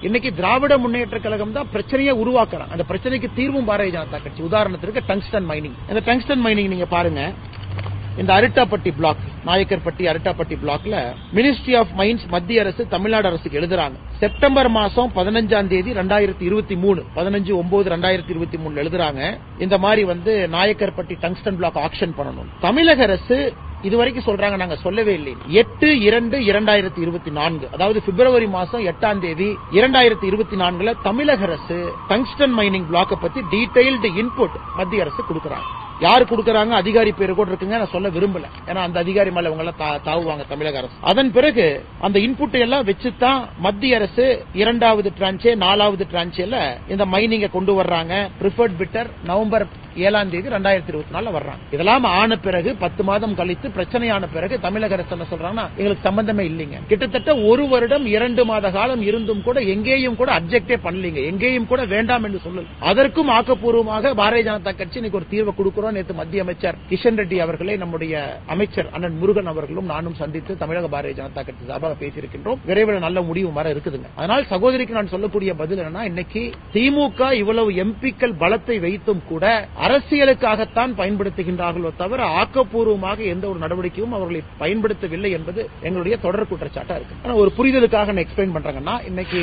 இன்னைக்கு திராவிட முன்னேற்ற கழகம் தான் பிரச்சனையை உருவாக்குறாங்க. அந்த பிரச்சனைக்கு தீர்வும் பாரதிய ஜனதா கட்சி. உதாரணத்திற்கு டங்ஸ்டன் மைனிங். இந்த டங்ஸ்டன் மைனிங் நீங்க பாருங்க, இந்த அரிட்டாப்பட்டி பிளாக், நாயக்கர்பட்டி அரிட்டாப்பட்டி பிளாக்ல மினிஸ்ட்ரி ஆஃப் மைன்ஸ் மத்திய அரசு தமிழ்நாடு அரசுக்கு எழுதுறாங்க. செப்டம்பர் மாசம் 15ஆம் தேதி 2023 15/9/2023 எழுதுறாங்க. இந்த மாதிரி நாயக்கர்பட்டி டங்ஸ்டன் பிளாக் ஆக்ஷன் பண்ணணும். தமிழக அரசு இதுவரைக்கும் சொல்றாங்க, நாங்க சொல்லவே இல்லை. 8/2/2024 அதாவது பிப்ரவரி மாசம் 8ஆம் தேதி 2024 தமிழக அரசு டங்ஸ்டன் மைனிங் பிளாக்க பத்தி டீடைல்டு இன்புட் மத்திய அரசு கொடுக்கறாங்க. யாரு கொடுக்கறாங்க, அதிகாரி பேரு கூட இருக்குங்க, நான் சொல்ல விரும்பல. ஏன்னா அந்த அதிகாரி மேல இவங்க எல்லாம் தாவுவாங்க தமிழக அரசு. அதன் பிறகு அந்த இன்புட் எல்லாம் வச்சுதான் மத்திய அரசு 2வது டிரான்ச் 4வது டிரான்ச்ல இந்த மைனிங்க கொண்டு வர்றாங்க. பிரிஃபர்ட் பிட்டர் நவம்பர் 7ஆம் தேதி 2024 வர்றாங்க. இதெல்லாம் ஆன பிறகு 10 மாதம் கழித்து பிரச்சனையான பிறகு தமிழக அரசு என்ன சொல்றாங்கன்னா, எங்களுக்கு சம்பந்தமே இல்லைங்க. கிட்டத்தட்ட 1 வருடம் 2 மாத காலம் இருந்தும் கூட எங்கேயும் கூட அப்ஜெக்டே பண்ணலீங்க, எங்கேயும் கூட வேண்டாம் என்று சொல்லல. அதற்கும் ஆக்கப்பூர்வமாக பாரதிய ஜனதா கட்சி இன்னைக்கு ஒரு தீர்வை கொடுக்கிறோம். நேற்று மத்திய அமைச்சர் கிஷன் ரெட்டி அவர்களை நம்முடைய அமைச்சர் அண்ணன் முருகன் அவர்களும் நானும் சந்தித்து தமிழக பாரதிய ஜனதா கட்சி சார்பாக பேசியிருக்கின்றோம். விரைவில் நல்ல முடிவு வர இருக்குதுங்க. அதனால் சகோதரிக்கு நான் சொல்லக்கூடிய பதில் என்னன்னா, இன்னைக்கு திமுக இவ்வளவு எம்பிக்கள் பலத்தை வைத்தும் கூட அரசியலுக்காகத்தான் பயன்படுத்துகின்றார்களோ தவிர ஆக்கப்பூர்வமாக எந்த ஒரு நடவடிக்கையும் அவர்களை பயன்படுத்தவில்லை என்பது எங்களுடைய தொடர் குற்றச்சாட்டா இருக்கு. ஒரு புரிதலுக்காக நான் எக்ஸ்பிளைன் பண்றாங்கன்னா, இன்னைக்கு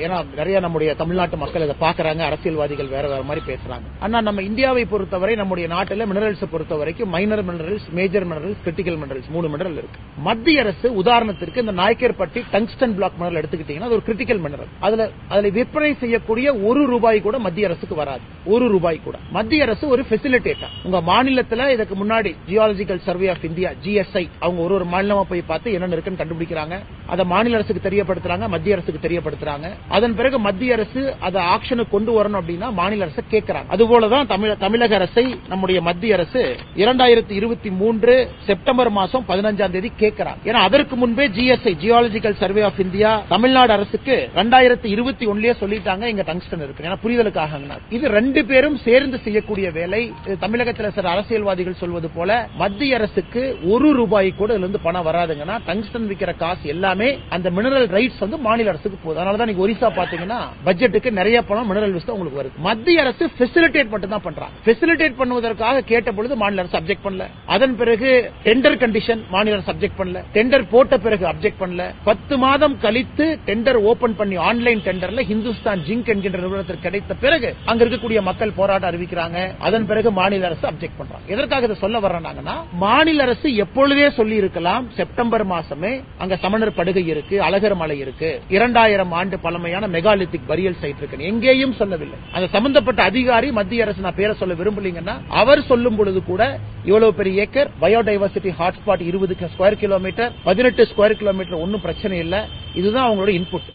ஏன்னா நிறைய நம்முடைய தமிழ்நாட்டு மக்கள் இதை பாக்குறாங்க, அரசியல்வாதிகள் வேற வேற மாதிரி பேசுறாங்க. ஆனா நம்ம இந்தியாவை பொறுத்தவரை நம்முடைய நாட்டில் மினரல்ஸ் பொறுத்த வரைக்கும் minor minerals, major minerals, critical minerals 3 mineral இருக்கு. மத்திய அரசு உதாரணத்திற்கு இந்த நாயக்கர்பட்டி டங்ஸ்டன் பிளாக் மினரல் எடுத்துக்கிட்டீங்கன்னா அது ஒரு கிரிட்டிக்கல் மினரல். அதுல விற்பனை செய்யக்கூடிய ₹1 கூட மத்திய அரசுக்கு வராது. ₹1 கூட. மத்திய அரசு ஒரு ஃபெசிலிட்டேட்டர். உங்க மாநிலத்தில் இதுக்கு முன்னாடி geological survey of India GSI அவங்க ஒரு மாநிலமா போய் பார்த்து என்ன இருக்குன்னு கண்டுபிடிக்கிறாங்க. அதை மாநில அரசுக்கு தெரியப்படுத்துறாங்க, மத்திய அரசுக்கு தெரியப்படுத்துறாங்க. அதன் பிறகு மத்திய அரசு அதை ஆக்ஷனுக்கு கொண்டு வரணும் அப்படின்னா மாநில அரசு கேட்கிறாங்க. அதுபோலதான் தமிழக அரசை நம்முடைய மத்திய அரசு 2023 செப்டம்பர் மாசம் 15ஆம் தேதி கேட்கிறாங்க. ஏன்னா அதற்கு முன்பே GSI geological survey of India Tamil Nadu அரசுக்கு 2021 சொல்லிட்டாங்க இங்க டங்ஸ்டன் இருக்கு. ஏன்னா புரிதலுக்காக இது 2 பேரும் சேர்ந்து செய்யக்கூடிய வேலை. தமிழகத்தில் சில அரசியல்வாதிகள் சொல்வது போல மத்திய அரசுக்கு ₹1 கூட இதுல இருந்து பணம் வராதுங்கன்னா, டங்ஸ்டன் விற்கிற காசு எல்லாமே அந்த மினரல் ரைட்ஸ் மாநில அரசுக்கு போகுது. அதனாலதான் நீங்க ஒரிசா பாத்தீங்கன்னா பட்ஜெட்டுக்கு நிறைய பணம் மினரல் விஸ்ட் உங்களுக்கு வருது. மத்திய அரசு ஃபெசிலிட்டேட் மட்டும் தான் பண்றாங்க. ஃபெசிலிட்டேட் பண்ணுவதற்காக கேட்ட பொழுது மாநில அரசு அப்ஜெக்ட் பண்ணல. அதன் பிறகு டெண்டர் கண்டிஷன் மாநில அரசு அப்ஜெக்ட் பண்ணல. டெண்டர் போட்ட பிறகு அப்ஜெக்ட் பண்ணல. 10 மாதம் கழித்து டெண்டர் ஓபன் பண்ணி ஆன்லைன் டெண்டர்ல ஹிந்துஸ்தான் ஜிங்க் என்கின்ற நிறுவனத்திற்கு கிடைத்த பிறகு அங்க இருக்கக்கூடிய மக்கள் போராட்டம் அறிவிக்கிறாங்க. அதன் பிறகு மாநில அரசு அப்ஜெக்ட் பண்றாங்க. எதற்காக இதை சொல்ல வர்றாங்கன்னா, மாநில அரசு எப்பொழுதே சொல்லி இருக்கலாம், செப்டம்பர் மாசமே அங்க சமணர் படுகை இருக்கு, அழகர் மலை இருக்கு, 2000 ஆண்டு பழமையான மெகாலித்திக் பரியல் சைட் இருக்கு, எங்கேயும் சொல்லவில்லை. அந்த சம்பந்தப்பட்ட அதிகாரி மத்திய அரசு, நான் பேரை சொல்ல விரும்பலீங்கன்னா, அவர் சொல்லும் பொழுது கூட இவ்வளவு பெரிய acre biodiversity hotspot 20 square kilometre 18 square kilometre ஒன்னும் பிரச்சனை இல்லை. இதுதான் அவங்களோட இன்புட்.